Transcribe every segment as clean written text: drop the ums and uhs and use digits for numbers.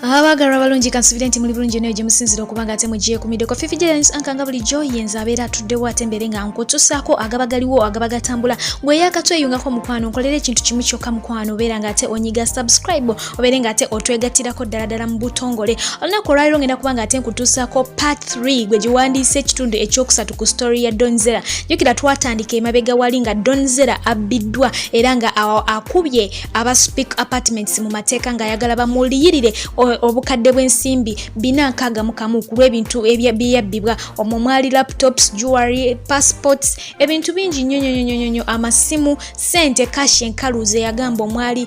Abagalwa balungi kansubira nti muli bulungi nayo gye musinzira okuba nga ate mugiye ku middeko Fifi James ankanga bulijjo yenza abeera atuddewo ate mbere nga nkutusaako agaba galiwo agaba gatambula gwe yakatweyungako mukwano nkolera ekintu kimu kyokka mukwano obeera nga ate onyiga subscribe obeere nga ate otwegattirako ddala mu butongole olunaku olwaliro ngenda kuba nga ate nkutusaako part 3 gwe giwandiise ekitundu ekyokusatu ku story ya Donzera jjukira twatandika emabega wali nga Donzera abbiddwa era nga akubye aba Speak Apartments mu mateeka ng'ayagala bamuliyirire obukadde bw'ensimbi 461 ku lw'ebintu ebyabbibwa omwo mwali laptops, jewelry, passports, ebintu bingi nnyo amasimu, sente cash enkaluze yagamba omwali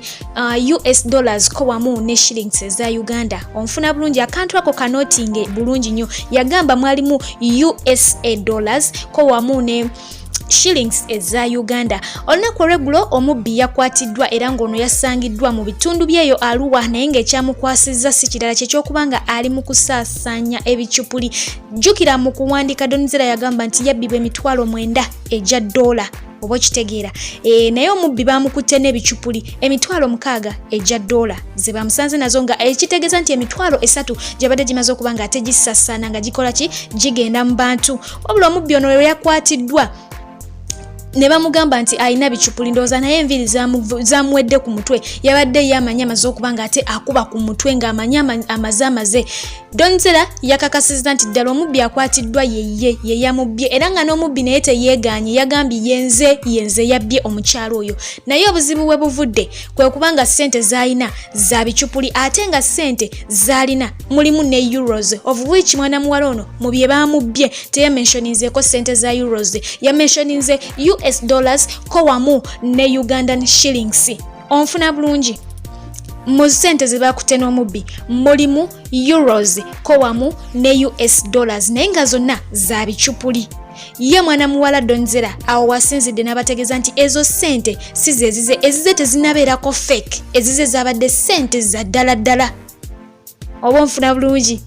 US dollars ko wamu ne shillings eza Uganda. Onfuna bulungi akantu ako kanotinge bulungi nnyo yagamba mwalimu USA dollars ko wamu ne shillings eza Uganda. Olunaku olw'eggulo omubbi yakwatiddwa era ng'ono yasangiddwa mu bitundu byeyo Arua naye ng'ekyamukwasizza si kirala ky'ekyokubanga ali mu kusaasaanya ebicupuli. Jjukira mu kuwandiika Donzera yagamba nti yabbibwa emitwalo 9 egya dola oba okitegeera naye omubbi baamukutte n'ebicupuli emitwalo 6 egya dola ze bamusanze nazo nga ekitegeeza nti emitwalo 3 gyabadde gimaze okuba nga ate gisaasaana nga gikola ki gigenda mu bantu wabula omubbi ono lwe yakwatiddwa ne bamugamba nti ayina bicupuli ndooza naye enviri zamuwedde ku mutwe yabadde yamanya amaze okuba nga ate akuba ku mutwe ng'amanya amaze Donzera yakakasizza nti ddala omubbi akwatiddwa ye yamubbye era nga n'omubbi naye teyeeganye yagambye yenze yabbye omukyalo oyo naye obuzibu bwe buvudde kwe kubanga ssente z'alina za bicupuli ate nga ssente z'alina mulimu ne euros of which mwana muwala ono mu bye bamubbye teyamentioninzeeko ssente za euros yamentioninze US dollars ko wamu ne Ugandan shillings. Onfuna bulungi mu ssente ze bakutte n'omubbi mulimu euros ko wamu ne US dollars naye nga zonna za bicupuli. Ye mwana muwala Donzera awo wasinzidde n'abategeeza nti ezo ssente si ezize tezinabeerako fake ezize zabadde ssente za ddala oba onfuna bulungi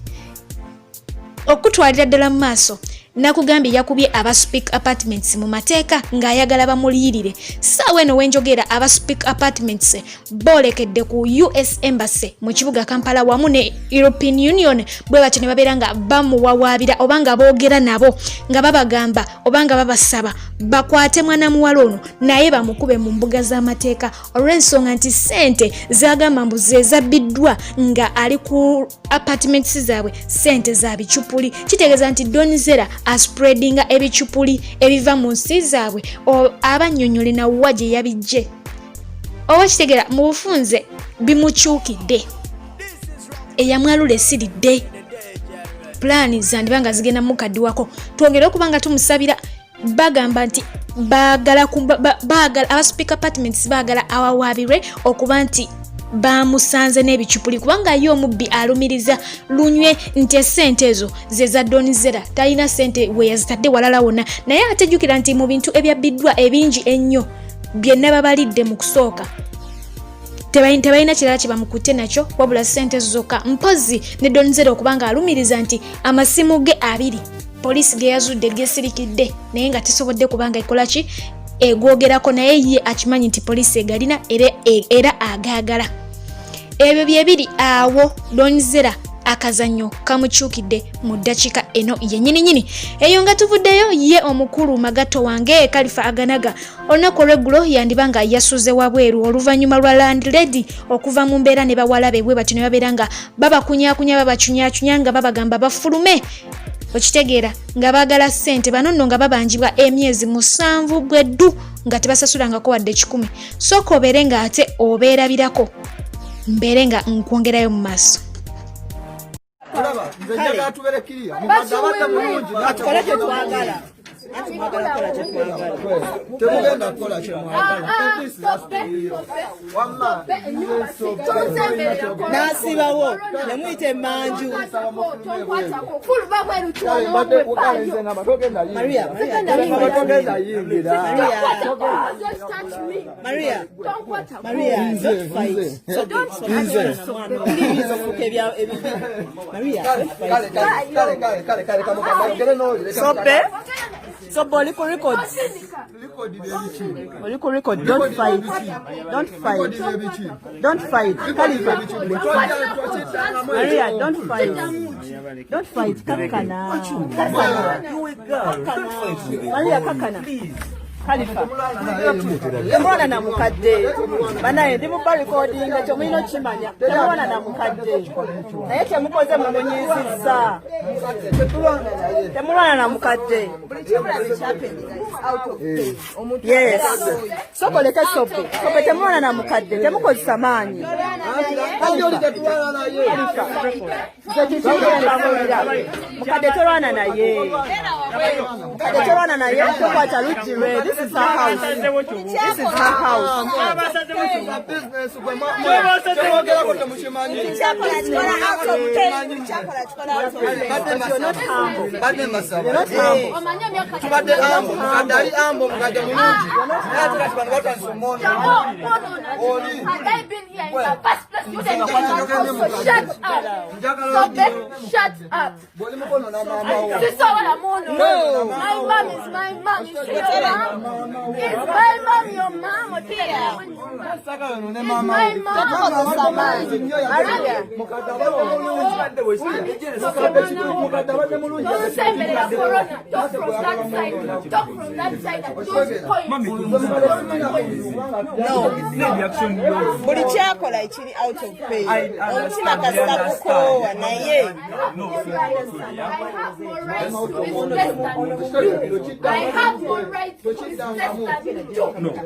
okutwalira ddala mu maaso nakugambye yakubye aba Speak Apartments mu mateeka ng'ayagala bamuliyirire saawa eno wenjogera aba Speak Apartments boolekedde ku US Embassy mu kibuga Kampala wamu ne European Union bwe batyo ne babeera nga bamuwawaabira oba nga boogera nabo nga babagamba oba nga babasaba bakwate mwana muwala ono naye bamukube mu mbuga z'amateeka olw'ensonga nti ssente zagamba mbu ze zabbiddwa nga ali ku apartments zaabwe ssente za bicupuli kitegeeza nti Donzera spreadinga ebicupuli ebiva mu nsi zaabwe abannyonnyole nawuwa gye yabijje oba kitegera mu bufunze bimukyukidde eyamwalula esiridde pulaani zandiba nga zigenda mukaddiwako twongere okuba nga tumusabira bagamba nti baagala aba Speak Apartments baagala awawaabirwe okuba nti bamusanze n'ebicupuli kubanga ye omubbi alumiriza lunywe nti essente ezo ze za Donzera talina ssente we yazitadde walala wonna naye atejjukira nti mu bintu ebyabbiddwa ebingi ennyo byenna babalidde mu kusooka tebalina kirala kye bamukutte nakyo wabula ssente zokka mpozi ne Donzera okubanga alumiriza nti amasimu ge 2 poliisi ge yazudde gesirikidde naye nga tesobodde kubanga ekola ki egwogerako naye ye akimanyi nti poliisi egalina era agaagala ebyo byebiri awo Donzera akazannyo kamukyukidde mu ddakiika eno yennyininyini eyo nga tuvuddeyo ye omukulu magato wange Kalifa Aganaga olunaku olw'eggulo yandiba nga yasuze wabweru oluvannyuma lwa landlady okuva mu mbeera ne bawalabe bwe batyo ne babeera nga babakunyaakunya babacunyaacunya nga babagamba bafulume okitegeera nga baagala ssente bano nno nga babanjibwa emyezi 7 bweddu nga tebasasulangako wadde 10 sooka obeere nga ate obeerabirako mbeere nga nkwongerayo mu maaso Temugenda kukola kyemwagala nasibawo nemuyite manju So Boliko record. Boliko record. Don't fight. Don't fight. Don't fight. Khalifa. Maria, don't fight. Don't fight. Kakana. Maria, kakana. Khalifa. Temwana na mukadde. Banaye ndi mu recording ekyo mulina kimanya. Temwana na mukadde. Naye temukoze mumunyiizizza. Temwana na mukadde. Yes. Sokoleka sope. Sope temwana na mukadde. Temukozesa maanyi. Mukadde tolwana naye. Mukadde tolwana naye. Tukwata lujjirwe. This is her house. This is her house. Shut up. No. My mom is my mom. Is my mom your mom? Is my Talk from that side. No. But it's actually out of pain. I have more rights to this less than you. I have more rights to this less than you.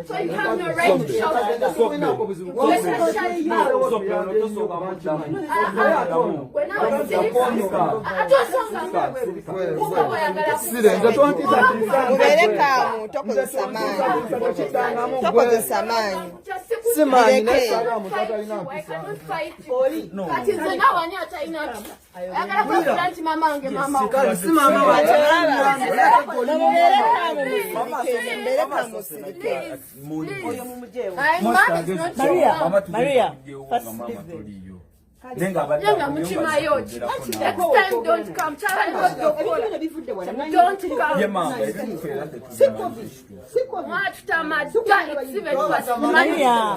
So you have no right to shout at us. When I was sitting, Maria, Next time don't come. Don't come.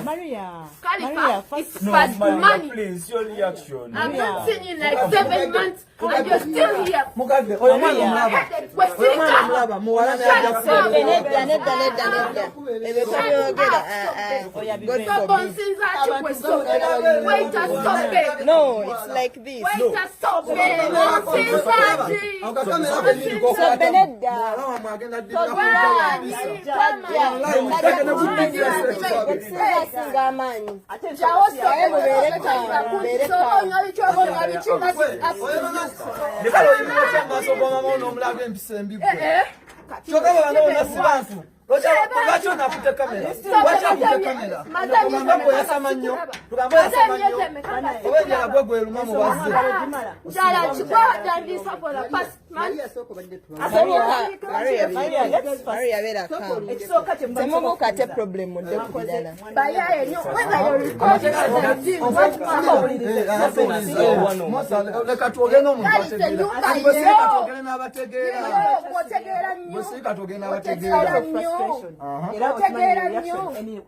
Maria, it's past money. I'm not seeing you like 7 months and you're still here. No, it's like this. Stop it.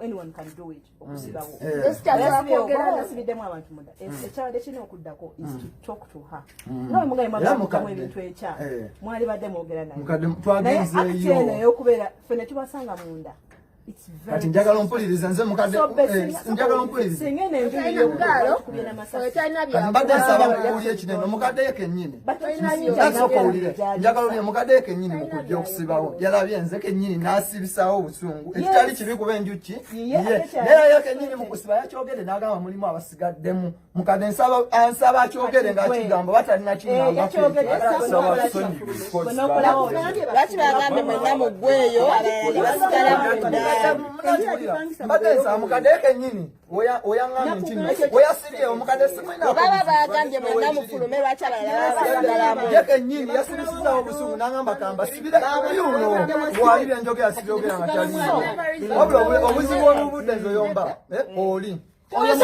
Anyone can do it. Is to talk to her. No, it's very njagala mpuliriza nze mukadde njagala mpuliriza mbadde nsaba mukuwulira ekineno mukadde yekennyini nasooka owulire njagala olye mukadde yekennyini mukujja okusibawo yalabye nze kennyini n'asibisaawo obusungu ekitali kibi kuba enjuki naye yekennyini mukusiba yakyogere n'agamba mulimu abasigaddemu mukadde ansaba akyogere ng'akigamba batalina kingamba lwaki bagambe mwenna muggweyo abalala basigala munda Mbadesa mukadde kenyini oya ngami ntini oya siriye omukadde simwina baba bagambye mwenna mufulume lwaki abalala basigala yake nyini yasirisiza obusungu nangamba kamba sibira yuno walire njoge asibyoge nga tali wabula obuzibu obudde nzo yomba oli That's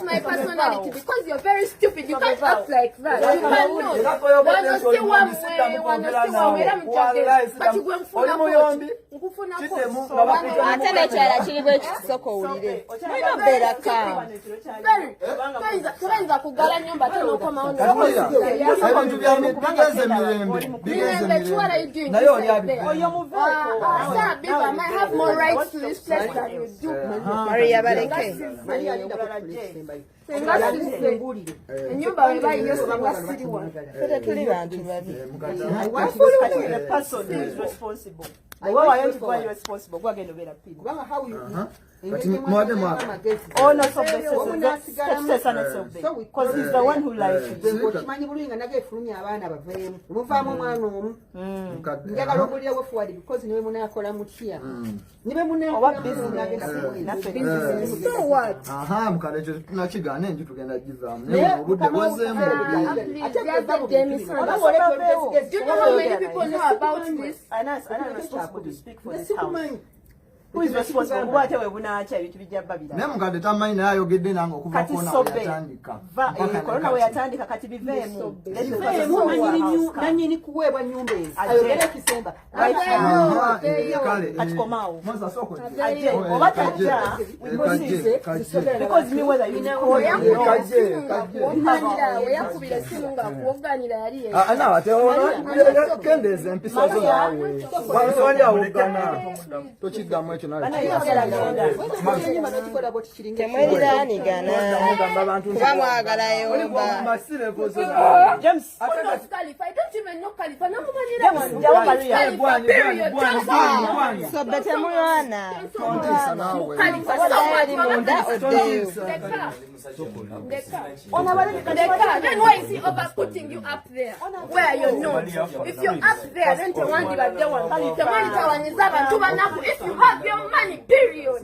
my personality. Because you're very stupid, you can't act like that. You cannot. Wanna see one way, but you go and phone I have more rights to this place than you do. Oh no, so because he's the one who lies. So what? Do you know how many people know about this? To speak for this house. Who is responsible? What are we going to do? Nemukade tamanyi naye ayogedde nange okuva kona yatandika. Korona we yatandika kati bivemu. Nanyini kuwebwa nyumba ezi. Ayogedde kisemba. Kati komao. Mwanza soko. Because me whether you know yakubira simunga kuoganira yali ana ate kendeze empisa zo nawe. Wanswali awogana. Tokigamu ekyo nawe. James, I don't even know Khalifa. So better Mwana. Then why is he over putting you up there where you're not? If you're up there, then the one if you have your money, period.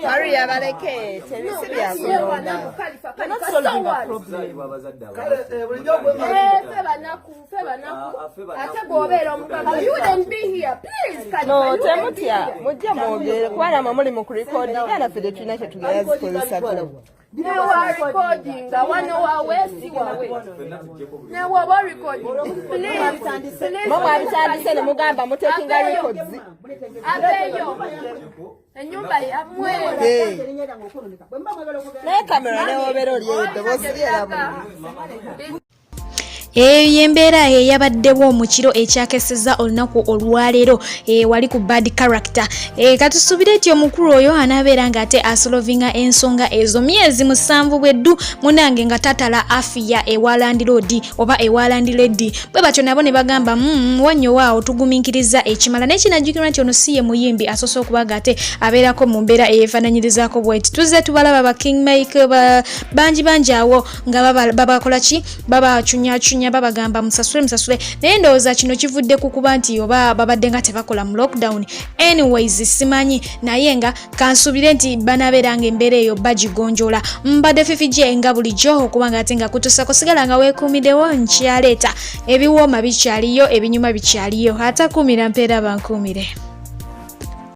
Maria Baleke, not solving a problem. You wouldn't be here, please. No, Temutia, Mujamo, Kwana Mamoli Mokuriko, Diana Fedrina to the Now we're recording. I want to know how we're seeing. Now we're recording. Please. Mama, I'm saying Mugamba, I'm taking a record. And you buy a way. No camera, no better. Yembeera eyabaddewo mu kiro ekyakeseza olunaku olwaleero wali ku bad character katusubire eti omukulu oyo anabeera nga ate asolovinga ensonga ezo myezi 7 bweddu munange nga tatala afia ewaland road oba ewaland lady bwe batyo nabo ne bagamba wanyo waawo tuguminkiriza ekimala n'ekinajjukirwa nti ono si ye muyimbi asoose okubaga ate abeerako mu mbeera eyeefaananyirizaako bweti tuzze tubalaba ba Kingmaker bangi awo nga babakola ki babacunya babagamba musasule naye ndowooza kino kivudde ku kuba nti oba babadde nga tebakola mu lockdown. Anyways simanyi naye nga kansubire nti banabeeranga embeera eyo bagigonjola. Mbadde Fifije nga bulijjo okuba nga ate nga kutusako sigala nga weekuumidewo nkyaleeta ebiwooma bikyaliyo ebinyuma bikyaliyo atakuumira mpeera bankuumire.